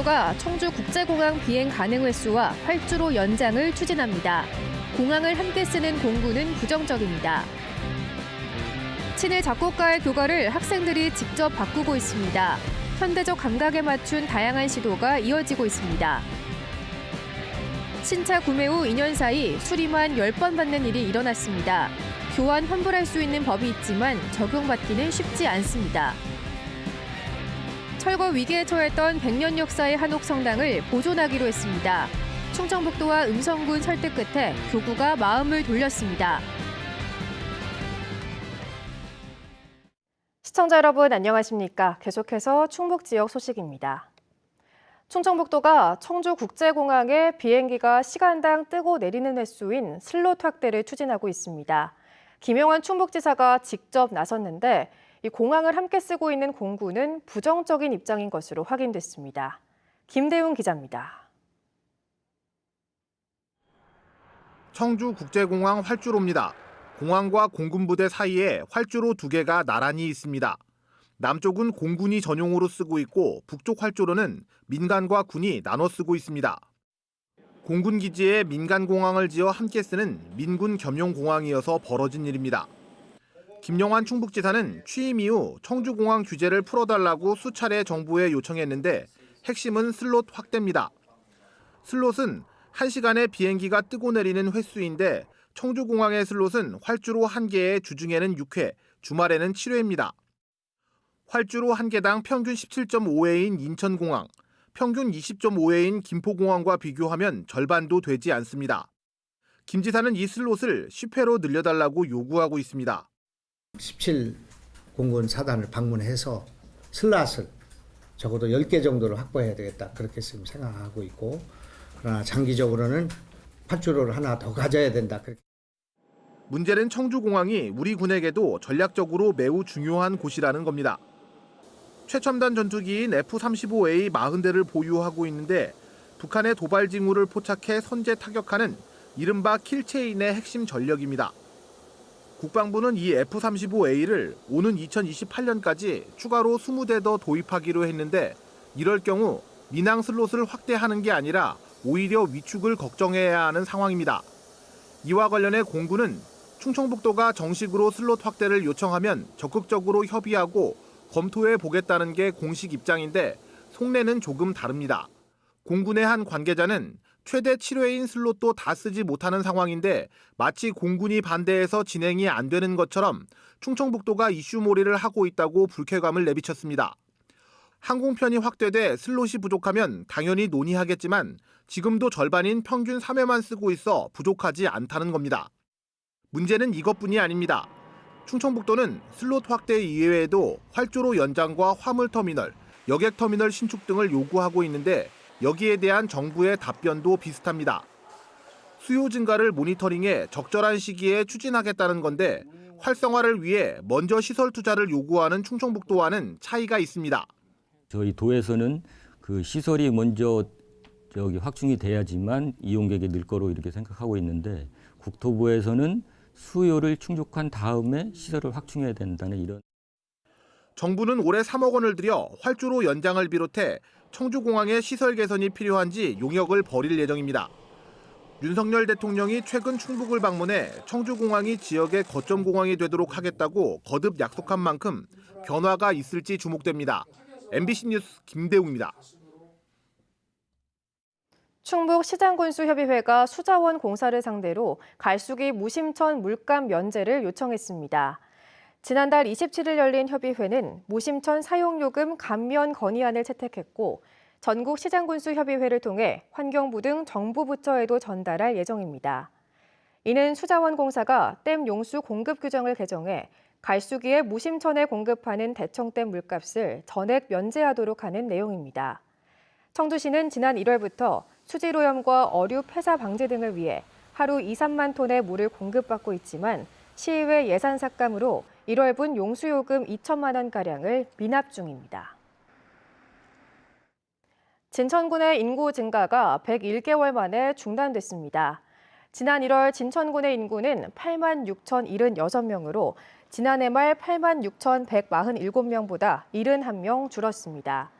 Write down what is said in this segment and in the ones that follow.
충청북도가 청주국제공항 비행 가능 횟수와 활주로 연장을 추진합니다. 공항을 함께 쓰는 공구는 부정적입니다. 친일 작곡가의 교가를 학생들이 직접 바꾸고 있습니다. 현대적 감각에 맞춘 다양한 시도가 이어지고 있습니다. 신차 구매 후 2년 사이 수리만 10번 받는 일이 일어났습니다. 교환 환불할 수 있는 법이 있지만 적용받기는 쉽지 않습니다. 철거 위기에 처했던 100년 역사의 한옥성당을 보존하기로 했습니다. 충청북도와 음성군 설득 끝에 교구가 마음을 돌렸습니다. 시청자 여러분 안녕하십니까? 계속해서 충북 지역 소식입니다. 충청북도가 청주국제공항에 비행기가 시간당 뜨고 내리는 횟수인 슬롯 확대를 추진하고 있습니다. 김영환 충북지사가 직접 나섰는데 이 공항을 함께 쓰고 있는 공구는 부정적인 입장인 것으로 확인됐습니다. 김대웅 기자입니다. 청주국제공항 활주로입니다. 공항과 공군부대 사이에 활주로 2개가 나란히 있습니다. 남쪽은 공군이 전용으로 쓰고 있고 북쪽 활주로는 민간과 군이 나눠 쓰고 있습니다. 공군 기지에 민간 공항을 지어 함께 쓰는 민군 겸용 공항이어서 벌어진 일입니다. 김영환 충북지사는 취임 이후 청주공항 규제를 풀어달라고 수차례 정부에 요청했는데 핵심은 슬롯 확대입니다. 슬롯은 1시간에 비행기가 뜨고 내리는 횟수인데 청주공항의 슬롯은 활주로 1개에 주중에는 6회, 주말에는 7회입니다. 활주로 1개당 평균 17.5회인 인천공항, 평균 20.5회인 김포공항과 비교하면 절반도 되지 않습니다. 김 지사는 이 슬롯을 10회로 늘려달라고 요구하고 있습니다. 17공군 사단을 방문해서 슬롯을 적어도 10개 정도를 확보해야 되겠다. 그렇게 지금 생각하고 있고, 그러나 장기적으로는 활주로를 하나 더 가져야 된다. 문제는 청주공항이 우리 군에게도 전략적으로 매우 중요한 곳이라는 겁니다. 최첨단 전투기인 F-35A 40대를 보유하고 있는데 북한의 도발 징후를 포착해 선제 타격하는 이른바 킬체인의 핵심 전력입니다. 국방부는 이 F-35A를 오는 2028년까지 추가로 20대 더 도입하기로 했는데 이럴 경우 민항 슬롯을 확대하는 게 아니라 오히려 위축을 걱정해야 하는 상황입니다. 이와 관련해 공군은 충청북도가 정식으로 슬롯 확대를 요청하면 적극적으로 협의하고 검토해 보겠다는 게 공식 입장인데 속내는 조금 다릅니다. 공군의 한 관계자는 최대 7회인 슬롯도 다 쓰지 못하는 상황인데 마치 공군이 반대해서 진행이 안 되는 것처럼 충청북도가 이슈몰이를 하고 있다고 불쾌감을 내비쳤습니다. 항공편이 확대돼 슬롯이 부족하면 당연히 논의하겠지만 지금도 절반인 평균 3회만 쓰고 있어 부족하지 않다는 겁니다. 문제는 이것뿐이 아닙니다. 충청북도는 슬롯 확대 이외에도 활주로 연장과 화물터미널, 여객터미널 신축 등을 요구하고 있는데 여기에 대한 정부의 답변도 비슷합니다. 수요 증가를 모니터링해 적절한 시기에 추진하겠다는 건데 활성화를 위해 먼저 시설 투자를 요구하는 충청북도와는 차이가 있습니다. 저희 도에서는 그 시설이 먼저 확충이 돼야지만 이용객이 늘 거로 이렇게 생각하고 있는데 국토부에서는 수요를 충족한 다음에 시설을 확충해야 된다는 이런. 정부는 올해 3억 원을 들여 활주로 연장을 비롯해 청주공항의 시설 개선이 필요한지 용역을 벌일 예정입니다. 윤석열 대통령이 최근 충북을 방문해 청주공항이 지역의 거점 공항이 되도록 하겠다고 거듭 약속한 만큼 변화가 있을지 주목됩니다. MBC 뉴스 김대웅입니다. 충북 시장군수협의회가 수자원 공사를 상대로 갈수기 무심천 물감 면제를 요청했습니다. 지난달 27일 열린 협의회는 무심천 사용요금 감면 건의안을 채택했고 전국 시장군수협의회를 통해 환경부 등 정부 부처에도 전달할 예정입니다. 이는 수자원 공사가 댐 용수 공급 규정을 개정해 갈수기에 무심천에 공급하는 대청댐 물값을 전액 면제하도록 하는 내용입니다. 청주시는 지난 1월부터 수질오염과 어류 폐사 방지 등을 위해 하루 2, 3만 톤의 물을 공급받고 있지만 시의회 예산 삭감으로 1월분 용수요금 2천만 원가량을 미납 중입니다. 진천군의 인구 증가가 101개월 만에 중단됐습니다. 지난 1월 진천군의 인구는 8만 6,076명으로 지난해 말 8만 6,147명보다 71명 줄었습니다.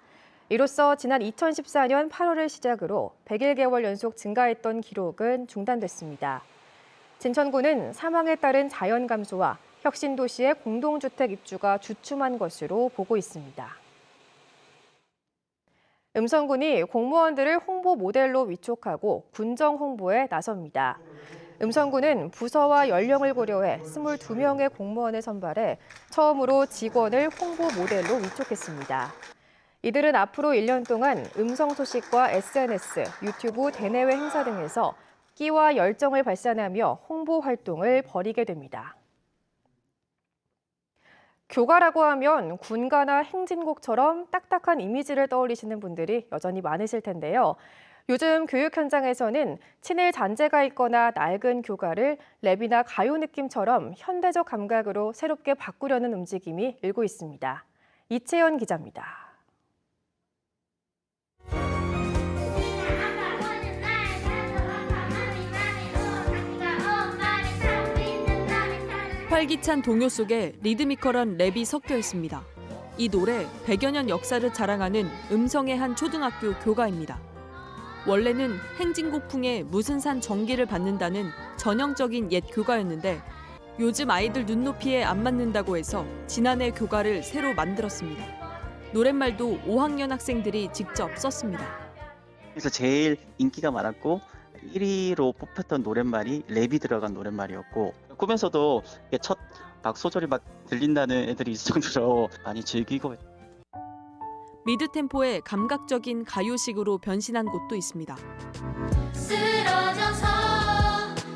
이로써 지난 2014년 8월을 시작으로 101개월 연속 증가했던 기록은 중단됐습니다. 진천구는 사망에 따른 자연 감소와 혁신도시의 공동주택 입주가 주춤한 것으로 보고 있습니다. 음성군이 공무원들을 홍보 모델로 위촉하고 군정 홍보에 나섭니다. 음성군은 부서와 연령을 고려해 22명의 공무원을 선발해 처음으로 직원을 홍보 모델로 위촉했습니다. 이들은 앞으로 1년 동안 음성 소식과 SNS, 유튜브 대내외 행사 등에서 끼와 열정을 발산하며 홍보 활동을 벌이게 됩니다. 교가라고 하면 군가나 행진곡처럼 딱딱한 이미지를 떠올리시는 분들이 여전히 많으실 텐데요. 요즘 교육 현장에서는 친일 잔재가 있거나 낡은 교가를 랩이나 가요 느낌처럼 현대적 감각으로 새롭게 바꾸려는 움직임이 일고 있습니다. 이채연 기자입니다. 활기찬 동요 속에 리드미컬한 랩이 섞여 있습니다. 이 노래 100여 년 역사를 자랑하는 음성의 한 초등학교 교가입니다. 원래는 행진곡풍에 무슨 산 전기를 받는다는 전형적인 옛 교가였는데 요즘 아이들 눈높이에 안 맞는다고 해서 지난해 교가를 새로 만들었습니다. 노랫말도 5학년 학생들이 직접 썼습니다. 그래서 제일 인기가 많았고 1위로 뽑혔던 노랫말이 랩이 들어간 노랫말이었고 꿈에서도 첫 막 소절이 막 들린다는 애들이 있을 정도로 많이 즐기고 미드 템포의 감각적인 가요식으로 변신한 곳도 있습니다. 쓰러져서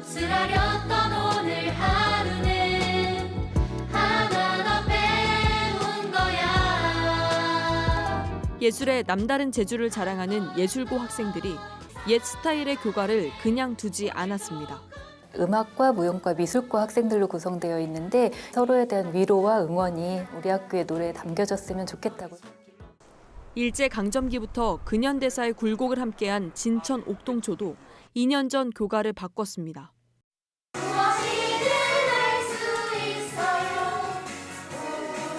쓰라렸던 오늘 하루는 하나 더 배운 거야. 예술의 남다른 재주를 자랑하는 예술고 학생들이 옛 스타일의 교가를 그냥 두지 않았습니다. 음악과 무용과 미술과 학생들로 구성되어 있는데 서로에 대한 위로와 응원이 우리 학교의 노래에 담겨졌으면 좋겠다고. 일제강점기부터 근현대사의 굴곡을 함께한 진천 옥동초도 2년 전 교가를 바꿨습니다. 무엇이든 할 수 있어요.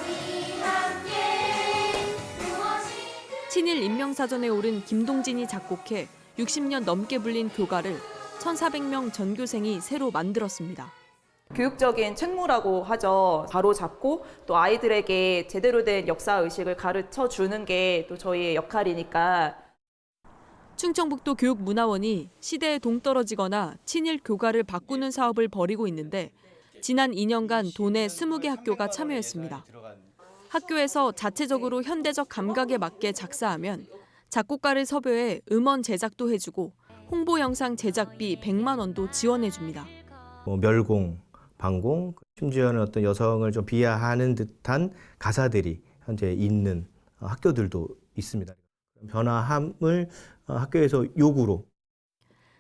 우리 함께 무엇이든. 친일 인명사전에 오른 김동진이 작곡해 60년 넘게 불린 교가를 1,400명 전교생이 새로 만들었습니다. 교육적인 책무라고 하죠. 바로잡고 또 아이들에게 제대로 된 역사의식을 가르쳐 주는 게 또 저희의 역할이니까. 충청북도 교육문화원이 시대에 동떨어지거나 친일 교가를 바꾸는 사업을 벌이고 있는데 지난 2년간 도내 20개 학교가 참여했습니다. 학교에서 자체적으로 현대적 감각에 맞게 작사하면 작곡가를 섭외해 음원 제작도 해주고 홍보 영상 제작비 100만 원도 지원해줍니다. 멸공, 반공, 심지어는 어떤 여성을 좀 비하하는 듯한 가사들이 현재 있는 학교들도 있습니다. 변화함을 학교에서 요구로.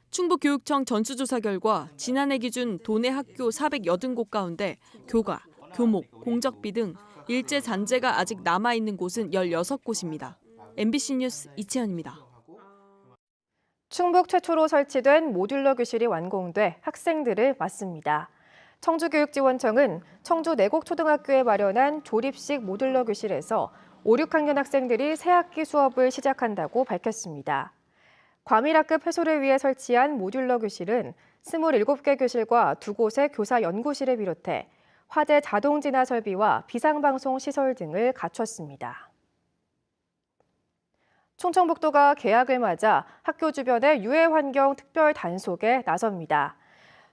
충북교육청 전수조사 결과 지난해 기준 도내 학교 480곳 가운데 교가, 교목, 공적비 등 일제 잔재가 아직 남아있는 곳은 16곳입니다. MBC 뉴스 이채연입니다. 충북 최초로 설치된 모듈러 교실이 완공돼 학생들을 맞습니다. 청주교육지원청은 청주 내곡초등학교에 마련한 조립식 모듈러 교실에서 5, 6학년 학생들이 새학기 수업을 시작한다고 밝혔습니다. 과밀학급 해소를 위해 설치한 모듈러 교실은 27개 교실과 2곳의 교사 연구실을 비롯해 화재 자동 진화 설비와 비상방송 시설 등을 갖췄습니다. 충청북도가 개학을 맞아 학교 주변의 유해 환경 특별 단속에 나섭니다.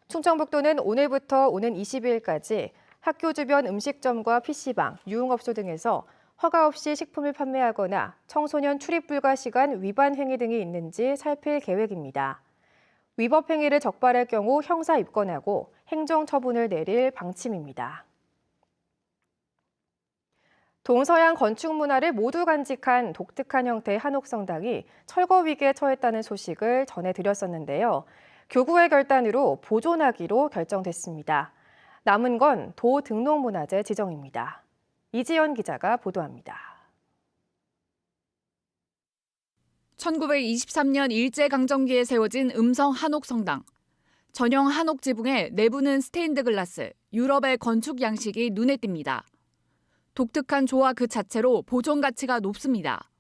충청북도는 오늘부터 오는 22일까지 학교 주변 음식점과 PC방, 유흥업소 등에서 허가 없이 식품을 판매하거나 청소년 출입 불가 시간 위반 행위 등이 있는지 살필 계획입니다. 위법 행위를 적발할 경우 형사 입건하고 행정 처분을 내릴 방침입니다. 동서양 건축 문화를 모두 간직한 독특한 형태의 한옥성당이 철거 위기에 처했다는 소식을 전해드렸었는데요. 교구의 결단으로 보존하기로 결정됐습니다. 남은 건 도 등록문화재 지정입니다. 이지연 기자가 보도합니다. 1923년 일제강점기에 세워진 음성 한옥성당. 전형 한옥 지붕에 내부는 스테인드 글라스, 유럽의 건축 양식이 눈에 띕니다. 독특한 조화 그 자체로 보존 가치가 높습니다.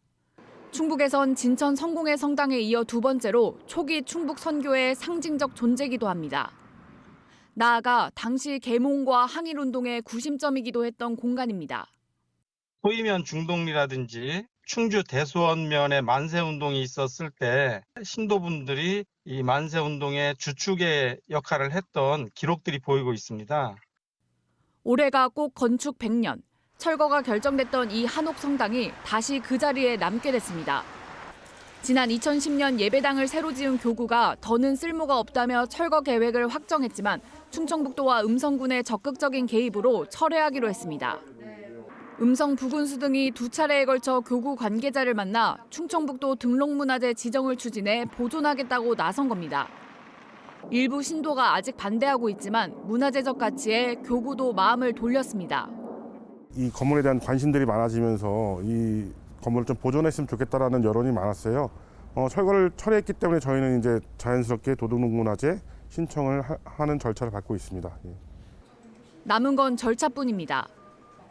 충북에선 진천 성공회 성당에 이어 두 번째로 초기 충북 선교의 상징적 존재이기도 합니다. 나아가 당시 계몽과 항일운동의 구심점이기도 했던 공간입니다. 소이면 중동리라든지 충주 대수원면에 만세운동이 있었을 때 신도분들이 이 만세운동의 주축의 역할을 했던 기록들이 보이고 있습니다. 올해가 꼭 건축 100년, 철거가 결정됐던 이 한옥 성당이 다시 그 자리에 남게 됐습니다. 지난 2010년 예배당을 새로 지은 교구가 더는 쓸모가 없다며 철거 계획을 확정했지만 충청북도와 음성군의 적극적인 개입으로 철회하기로 했습니다. 음성 부군수 등이 두 차례에 걸쳐 교구 관계자를 만나 충청북도 등록문화재 지정을 추진해 보존하겠다고 나선 겁니다. 일부 신도가 아직 반대하고 있지만 문화재적 가치에 교구도 마음을 돌렸습니다. 이 건물에 대한 관심들이 많아지면서 이 건물을 좀 보존했으면 좋겠다라는 여론이 많았어요. 철거를 철회했기 때문에 저희는 이제 자연스럽게 도덕문화재 신청을 하는 절차를 밟고 있습니다. 예. 남은 건 절차뿐입니다.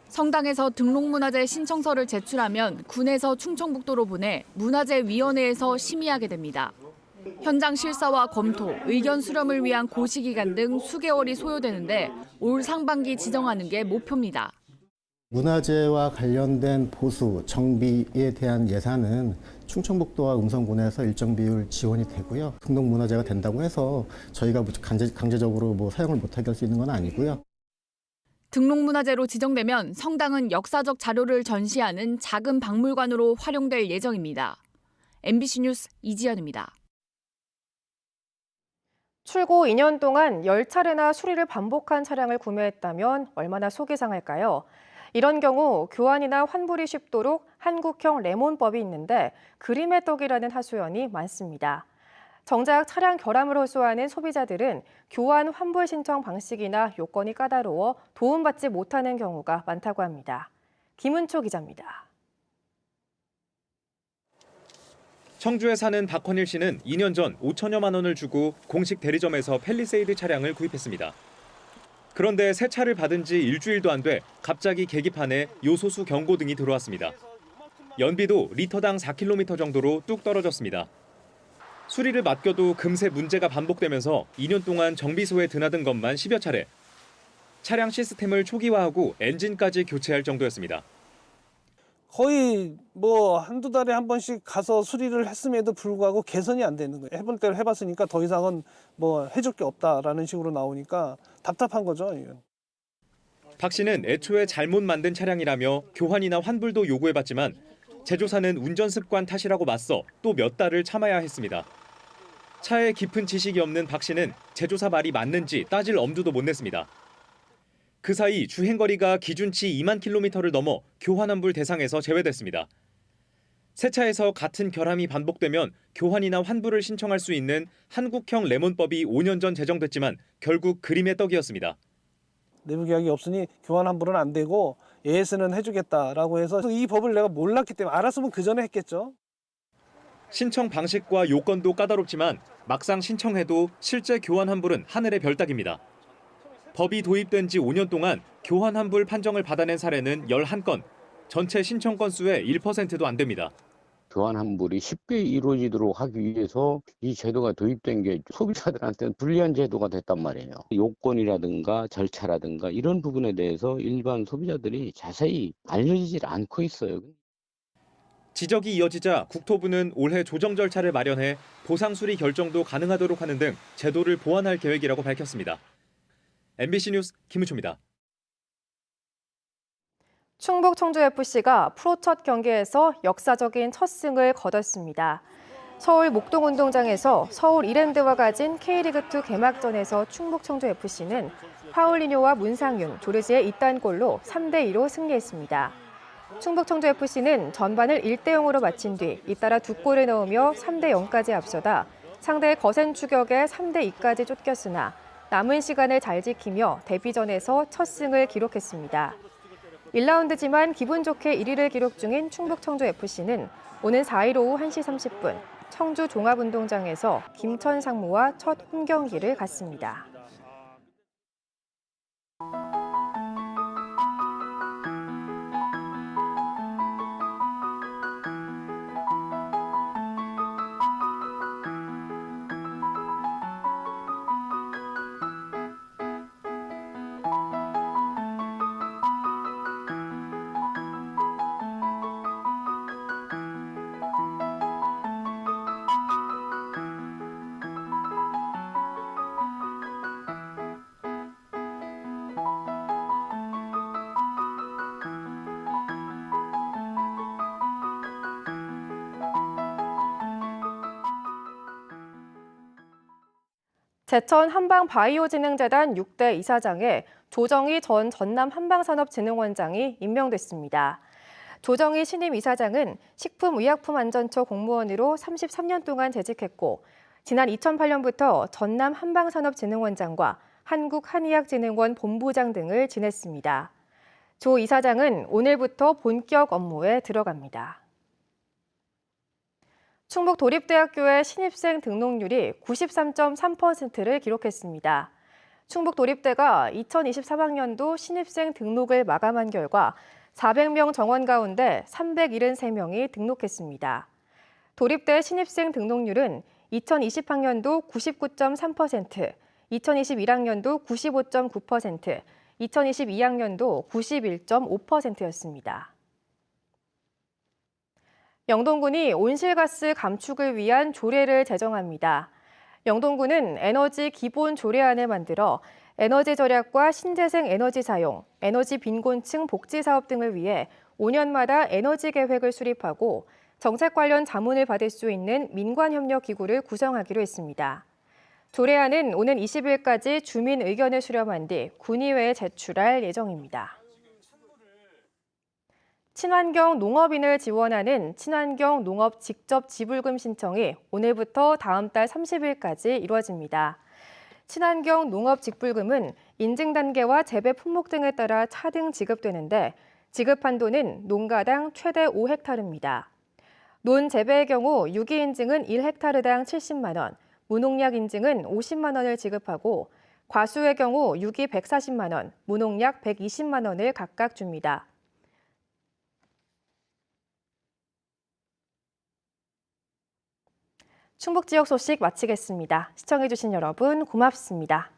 성당에서 등록문화재 신청서를 제출하면 군에서 충청북도로 보내 문화재위원회에서 심의하게 됩니다. 현장 실사와 검토, 의견 수렴을 위한 고시기간 등 수개월이 소요되는데 올 상반기 지정하는 게 목표입니다. 문화재와 관련된 보수, 정비에 대한 예산은 충청북도와 음성군에서 일정 비율 지원이 되고요. 등록문화재가 된다고 해서 저희가 강제적으로 사용을 못하게 할 수 있는 건 아니고요. 등록문화재로 지정되면 성당은 역사적 자료를 전시하는 작은 박물관으로 활용될 예정입니다. MBC 뉴스 이지연입니다. 출고 2년 동안 10차례나 수리를 반복한 차량을 구매했다면 얼마나 속이 상할까요? 이런 경우 교환이나 환불이 쉽도록 한국형 레몬법이 있는데 그림의 떡이라는 하소연이 많습니다. 정작 차량 결함을 호소하는 소비자들은 교환 환불 신청 방식이나 요건이 까다로워 도움받지 못하는 경우가 많다고 합니다. 김은초 기자입니다. 청주에 사는 박헌일 씨는 2년 전 5천여만 원을 주고 공식 대리점에서 팰리세이드 차량을 구입했습니다. 그런데 새 차를 받은 지 일주일도 안 돼 갑자기 계기판에 요소수 경고등이 들어왔습니다. 연비도 리터당 4km 정도로 뚝 떨어졌습니다. 수리를 맡겨도 금세 문제가 반복되면서 2년 동안 정비소에 드나든 것만 10여 차례. 차량 시스템을 초기화하고 엔진까지 교체할 정도였습니다. 거의 한두 달에 한 번씩 가서 수리를 했음에도 불구하고 개선이 안 되는 거예요. 해볼 대로 해봤으니까 더 이상은 해줄 게 없다라는 식으로 나오니까 답답한 거죠. 이건. 박 씨는 애초에 잘못 만든 차량이라며 교환이나 환불도 요구해봤지만 제조사는 운전 습관 탓이라고 맞서 또 몇 달을 참아야 했습니다. 차에 깊은 지식이 없는 박 씨는 제조사 말이 맞는지 따질 엄두도 못 냈습니다. 그 사이 주행거리가 기준치 2만 킬로미터를 넘어 교환 환불 대상에서 제외됐습니다. 새 차에서 같은 결함이 반복되면 교환이나 환불을 신청할 수 있는 한국형 레몬법이 5년 전 제정됐지만 결국 그림의 떡이었습니다. 내부 계약이 없으니 교환 환불은 안 되고 AS는 해주겠다라고 해서 이 법을 내가 몰랐기 때문에 알았으면 그 전에 했겠죠. 신청 방식과 요건도 까다롭지만 막상 신청해도 실제 교환 환불은 하늘의 별 따기입니다. 법이 도입된 지 5년 동안 교환 환불 판정을 받아낸 사례는 11건, 전체 신청 건수의 1%도 안 됩니다. 교환 환불이 쉽게 이루어지도록 하기 위해서 이 제도가 도입된 게 소비자들한테는 불리한 제도가 됐단 말이에요. 요건이라든가 절차라든가 이런 부분에 대해서 일반 소비자들이 자세히 알려지질 않고 있어요. 지적이 이어지자 국토부는 올해 조정 절차를 마련해 보상 수리 결정도 가능하도록 하는 등 제도를 보완할 계획이라고 밝혔습니다. MBC 뉴스 김우초입니다. 충북 청주FC가 프로 첫 경기에서 역사적인 첫 승을 거뒀습니다. 서울 목동운동장에서 서울 이랜드와 가진 K리그2 개막전에서 충북 청주FC는 파울리뇨와 문상윤, 조르지의 이딴골로 3대2로 승리했습니다. 충북 청주FC는 전반을 1대0으로 마친 뒤 잇따라 2골을 넣으며 3대0까지 앞서다 상대의 거센 추격에 3대2까지 쫓겼으나 남은 시간을 잘 지키며 데뷔전에서 첫 승을 기록했습니다. 1라운드지만 기분 좋게 1위를 기록 중인 충북 청주FC는 오는 4일 오후 1시 30분 청주 종합운동장에서 김천 상무와 첫 홈경기를 갖습니다. 제천 한방바이오진흥재단 6대 이사장에 조정희 전 전남 한방산업진흥원장이 임명됐습니다. 조정희 신임 이사장은 식품의약품안전처 공무원으로 33년 동안 재직했고 지난 2008년부터 전남 한방산업진흥원장과 한국한의학진흥원 본부장 등을 지냈습니다. 조 이사장은 오늘부터 본격 업무에 들어갑니다. 충북도립대학교의 신입생 등록률이 93.3%를 기록했습니다. 충북도립대가 2023학년도 신입생 등록을 마감한 결과 400명 정원 가운데 373명이 등록했습니다. 도립대 신입생 등록률은 2020학년도 99.3%, 2021학년도 95.9%, 2022학년도 91.5%였습니다. 영동군이 온실가스 감축을 위한 조례를 제정합니다. 영동군은 에너지 기본 조례안을 만들어 에너지 절약과 신재생 에너지 사용, 에너지 빈곤층 복지 사업 등을 위해 5년마다 에너지 계획을 수립하고 정책 관련 자문을 받을 수 있는 민관협력기구를 구성하기로 했습니다. 조례안은 오는 20일까지 주민 의견을 수렴한 뒤 군의회에 제출할 예정입니다. 친환경 농업인을 지원하는 친환경 농업 직접 지불금 신청이 오늘부터 다음 달 30일까지 이루어집니다. 친환경 농업 직불금은 인증 단계와 재배 품목 등에 따라 차등 지급되는데 지급 한도는 농가당 최대 5헥타르입니다. 논 재배의 경우 유기 인증은 1헥타르당 70만 원, 무농약 인증은 50만 원을 지급하고 과수의 경우 유기 140만 원, 무농약 120만 원을 각각 줍니다. 충북 지역 소식 마치겠습니다. 시청해주신 여러분 고맙습니다.